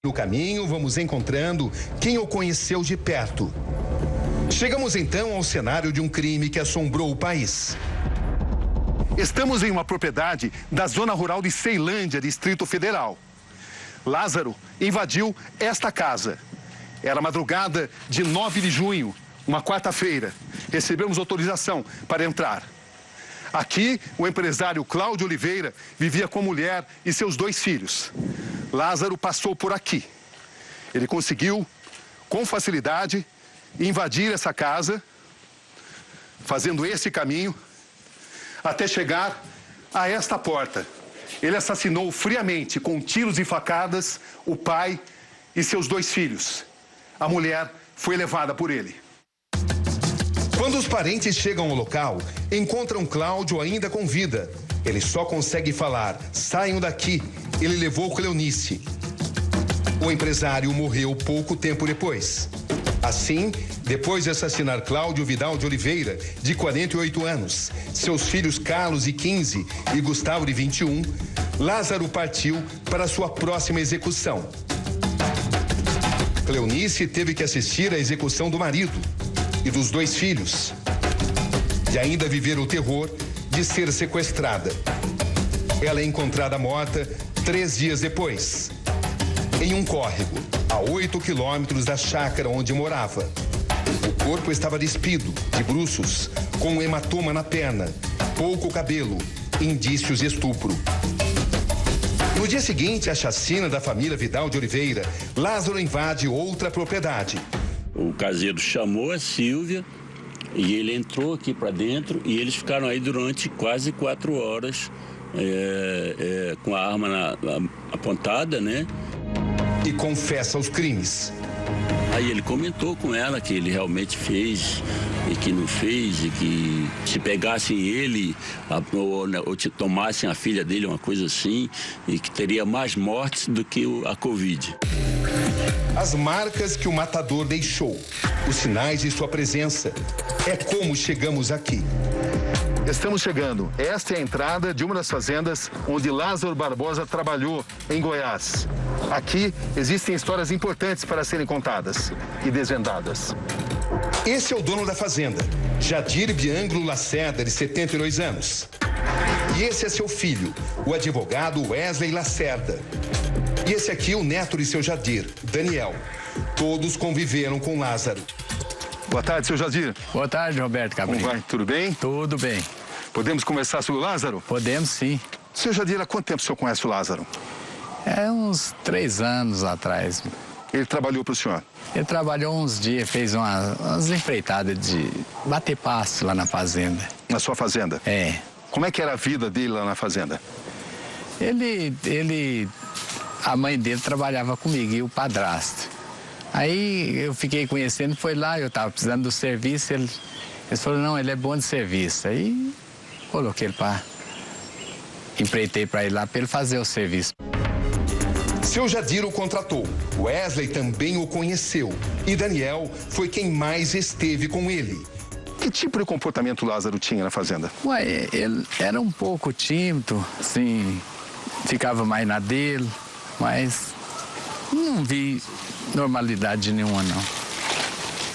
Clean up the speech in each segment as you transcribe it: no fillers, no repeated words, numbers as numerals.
No caminho, vamos encontrando quem o conheceu de perto. Chegamos então ao cenário de um crime que assombrou o país. Estamos em uma propriedade da zona rural de Ceilândia, Distrito Federal. Lázaro invadiu esta casa. Era madrugada de 9 de junho, uma quarta-feira. Recebemos autorização para entrar. Aqui, o empresário Cláudio Oliveira vivia com a mulher e seus 2 filhos. Lázaro passou por aqui. Ele conseguiu, com facilidade, invadir essa casa, fazendo esse caminho, até chegar a esta porta. Ele assassinou friamente, com tiros e facadas, o pai e seus 2 filhos. A mulher foi levada por ele. Quando os parentes chegam ao local, encontram Cláudio ainda com vida. Ele só consegue falar: saiam daqui. Ele levou Cleonice. O empresário morreu pouco tempo depois. Assim, depois de assassinar Cláudio Vidal de Oliveira, de 48 anos, seus filhos Carlos, de 15, e Gustavo, de 21, Lázaro partiu para sua próxima execução. Cleonice teve que assistir à execução do marido e dos 2 filhos, e ainda viver o terror de ser sequestrada. Ela é encontrada morta 3 dias depois, em um córrego, a 8 quilômetros da chácara onde morava. O corpo estava despido, de bruços, com um hematoma na perna, pouco cabelo, indícios de estupro. No dia seguinte à chacina da família Vidal de Oliveira, Lázaro invade outra propriedade. O caseiro chamou a Silvia e ele entrou aqui para dentro e eles ficaram aí durante quase 4 horas com a arma apontada, né? E confessa os crimes. Aí ele comentou com ela que ele realmente fez e que não fez, e que se pegassem ele ou tomassem a filha dele, uma coisa assim, e que teria mais mortes do que a Covid. As marcas que o matador deixou, os sinais de sua presença, é como chegamos aqui. Estamos chegando. Esta é a entrada de uma das fazendas onde Lázaro Barbosa trabalhou, em Goiás. Aqui existem histórias importantes para serem contadas e desvendadas. Esse é o dono da fazenda, Jadir Bianglo Lacerda, de 72 anos. E esse é seu filho, o advogado Wesley Lacerda. E esse aqui, o neto de seu Jadir, Daniel. Todos conviveram com Lázaro. Boa tarde, seu Jadir. Boa tarde, Roberto Cabrini. Como vai? Tudo bem? Tudo bem. Podemos conversar sobre o Lázaro? Podemos, sim. Seu Jadir, há quanto tempo o senhor conhece o Lázaro? É uns 3 anos atrás. Ele trabalhou para o senhor? Ele trabalhou uns dias, fez umas empreitadas de bater pasto lá na fazenda. Na sua fazenda? É. Como é que era a vida dele lá na fazenda? A mãe dele trabalhava comigo e o padrasto. Aí eu fiquei conhecendo, foi lá, eu estava precisando do serviço, eles falaram, não, ele é bom de serviço. Aí coloquei ele empreitei para ir lá para ele fazer o serviço. Seu Jadir o contratou, Wesley também o conheceu e Daniel foi quem mais esteve com ele. Que tipo de comportamento o Lázaro tinha na fazenda? Ué, ele era um pouco tímido, assim, ficava mais na dele, mas não vi normalidade nenhuma, não.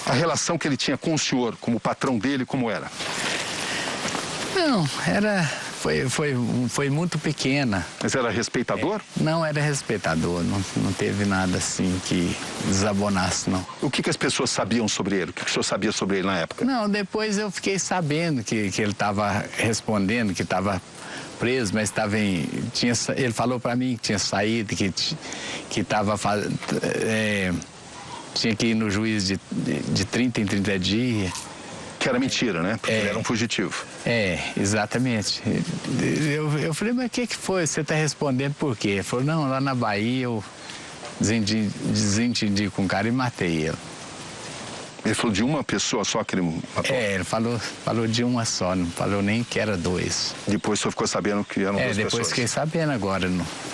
A relação que ele tinha com o senhor, como patrão dele, como era? Não, foi muito pequena. Mas era respeitador? Não, era respeitador, não teve nada assim que desabonasse, não. O que as pessoas sabiam sobre ele? O que o senhor sabia sobre ele na época? Não, depois eu fiquei sabendo que ele estava respondendo, que estava preso, mas ele falou para mim que tinha saído, que estava tinha que ir no juiz de 30 em 30 dias. Que era mentira, né? Porque ele era um fugitivo. É, exatamente. Eu falei, mas o que foi? Você está respondendo por quê? Ele falou, não, lá na Bahia eu desentendi com o cara e matei ele. Ele falou de uma pessoa só que ele matou? É, ele falou de uma só, não falou nem que era 2. Depois o senhor ficou sabendo que eram 2 pessoas? Depois fiquei sabendo agora,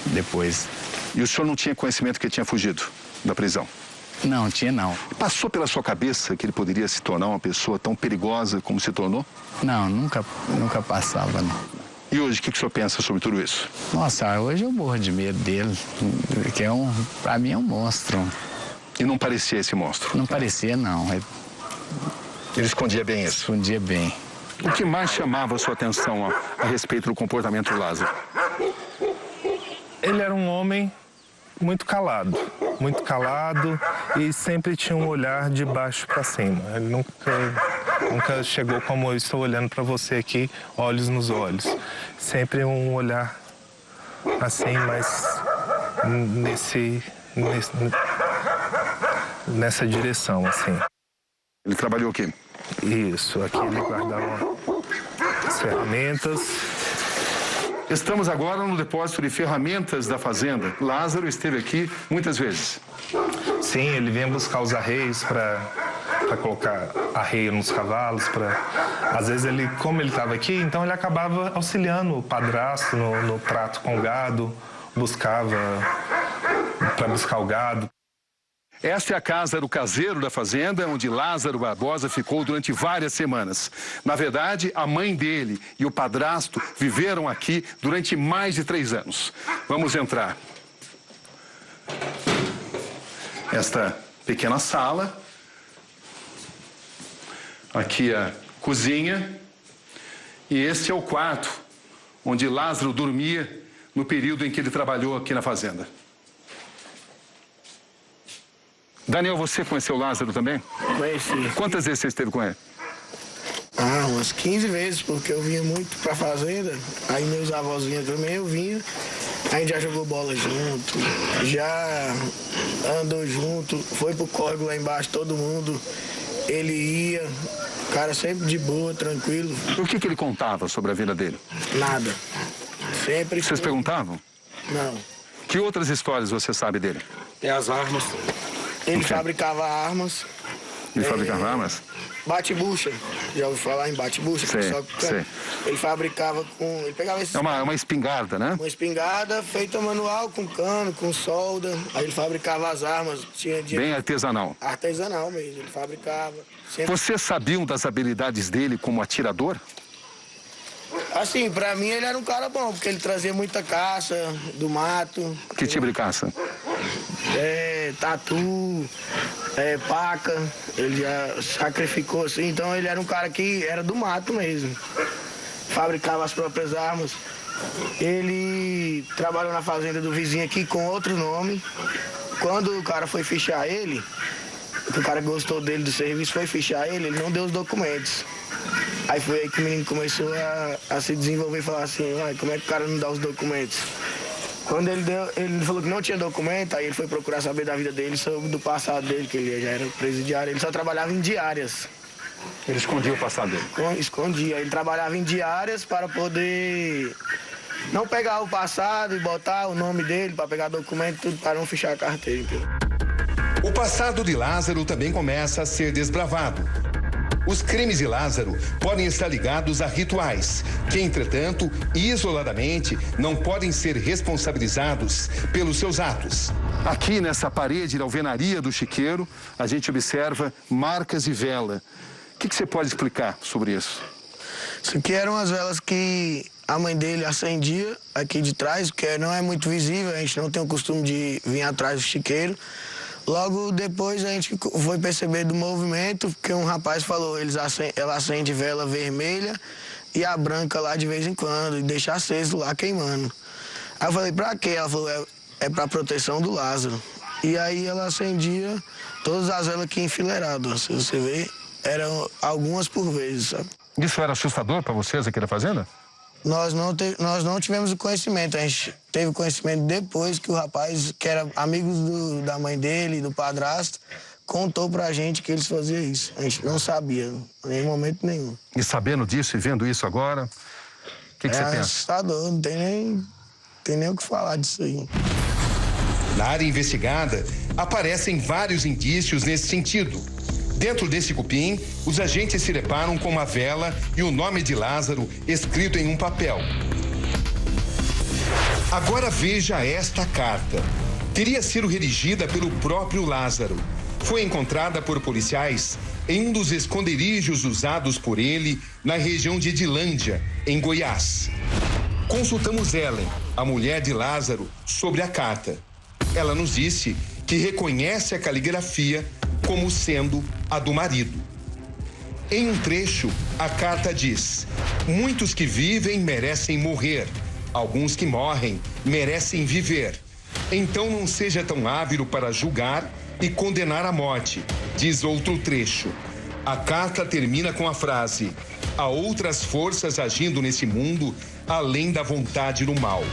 depois. E o senhor não tinha conhecimento que ele tinha fugido da prisão? Não, tinha não. Passou pela sua cabeça que ele poderia se tornar uma pessoa tão perigosa como se tornou? Não, nunca passava, não. E hoje, o que o senhor pensa sobre tudo isso? Nossa, hoje eu morro de medo dele, que pra mim é um monstro. E não parecia esse monstro? Não parecia, não. Ele escondia bem isso? Escondia bem. O que mais chamava a sua atenção a respeito do comportamento do Lázaro? Ele era um homem muito calado e sempre tinha um olhar de baixo para cima. Ele nunca chegou como eu estou olhando para você aqui, olhos nos olhos. Sempre um olhar assim, mas nessa direção, assim. Ele trabalhou o quê? Isso, aqui ele guardava as ferramentas. Estamos agora no depósito de ferramentas da fazenda. Lázaro esteve aqui muitas vezes. Sim, ele vinha buscar os arreios para colocar arreio nos cavalos. Às vezes, como ele estava aqui, então ele acabava auxiliando o padrasto no trato com o gado, buscava para buscar o gado. Esta é a casa do caseiro da fazenda, onde Lázaro Barbosa ficou durante várias semanas. Na verdade, a mãe dele e o padrasto viveram aqui durante mais de 3 anos. Vamos entrar. Esta pequena sala. Aqui a cozinha. E este é o quarto onde Lázaro dormia no período em que ele trabalhou aqui na fazenda. Daniel, você conheceu o Lázaro também? Conheci. Quantas vezes você esteve com ele? Umas 15 vezes, porque eu vinha muito pra fazenda, aí meus avós vinham também, eu vinha, a gente já jogou bola junto, já andou junto, foi pro córrego lá embaixo, todo mundo, ele ia, cara sempre de boa, tranquilo. O que ele contava sobre a vida dele? Nada. Sempre. Vocês perguntavam? Não. Que outras histórias você sabe dele? Tem as armas. Ele fabricava armas. Ele fabricava armas? Bate-bucha. Já ouviu falar em bate-bucha? Sei. Ele fabricava com... Ele pegava esse... É uma espingarda, né? Uma espingarda feita manual, com cano, com solda. Aí ele fabricava as armas. Bem artesanal. Artesanal mesmo. Ele fabricava. Sempre... Vocês sabiam das habilidades dele como atirador? Assim, pra mim ele era um cara bom, porque ele trazia muita caça do mato. Que tipo de caça? Tatu, paca, ele já sacrificou assim, então ele era um cara que era do mato mesmo. Fabricava as próprias armas. Ele trabalhou na fazenda do vizinho aqui com outro nome. Quando o cara foi fichar ele, o cara gostou dele do serviço, foi fichar ele não deu os documentos. Aí foi aí que o menino começou a se desenvolver e falar assim, como é que o cara não dá os documentos? Quando ele falou que não tinha documento, aí ele foi procurar saber da vida dele, sobre do passado dele, que ele já era presidiário, ele só trabalhava em diárias. Ele escondia o passado dele? Escondia, ele trabalhava em diárias para poder não pegar o passado e botar o nome dele, para pegar documento, tudo para não fichar a carteira. O passado de Lázaro também começa a ser desbravado. Os crimes de Lázaro podem estar ligados a rituais, que, entretanto, isoladamente, não podem ser responsabilizados pelos seus atos. Aqui nessa parede da alvenaria do chiqueiro, a gente observa marcas de vela. O que você pode explicar sobre isso? Isso aqui eram as velas que a mãe dele acendia aqui de trás, porque não é muito visível, a gente não tem o costume de vir atrás do chiqueiro. Logo depois a gente foi perceber do movimento, porque um rapaz falou, ela acende vela vermelha e a branca lá de vez em quando, e deixa aceso lá queimando. Aí eu falei, pra quê? Ela falou, é pra proteção do Lázaro. E aí ela acendia todas as velas aqui enfileiradas, se você ver, eram algumas por vez, sabe? Isso era assustador pra vocês aqui na fazenda? Nós não tivemos o conhecimento, a gente teve o conhecimento depois que o rapaz, que era amigo da mãe dele, do padrasto, contou pra gente que eles faziam isso. A gente não sabia, em momento nenhum. E sabendo disso e vendo isso agora, o que você pensa? É assustador, não tem nem o que falar disso aí. Na área investigada, aparecem vários indícios nesse sentido. Dentro desse cupim, os agentes se deparam com uma vela e o nome de Lázaro escrito em um papel. Agora veja esta carta. Teria sido redigida pelo próprio Lázaro. Foi encontrada por policiais em um dos esconderijos usados por ele na região de Edilândia, em Goiás. Consultamos Ellen, a mulher de Lázaro, sobre a carta. Ela nos disse que reconhece a caligrafia como sendo a do marido. Em um trecho, a carta diz: muitos que vivem merecem morrer, alguns que morrem merecem viver. Então não seja tão ávido para julgar e condenar à morte, diz outro trecho. A carta termina com a frase: há outras forças agindo nesse mundo além da vontade do mal.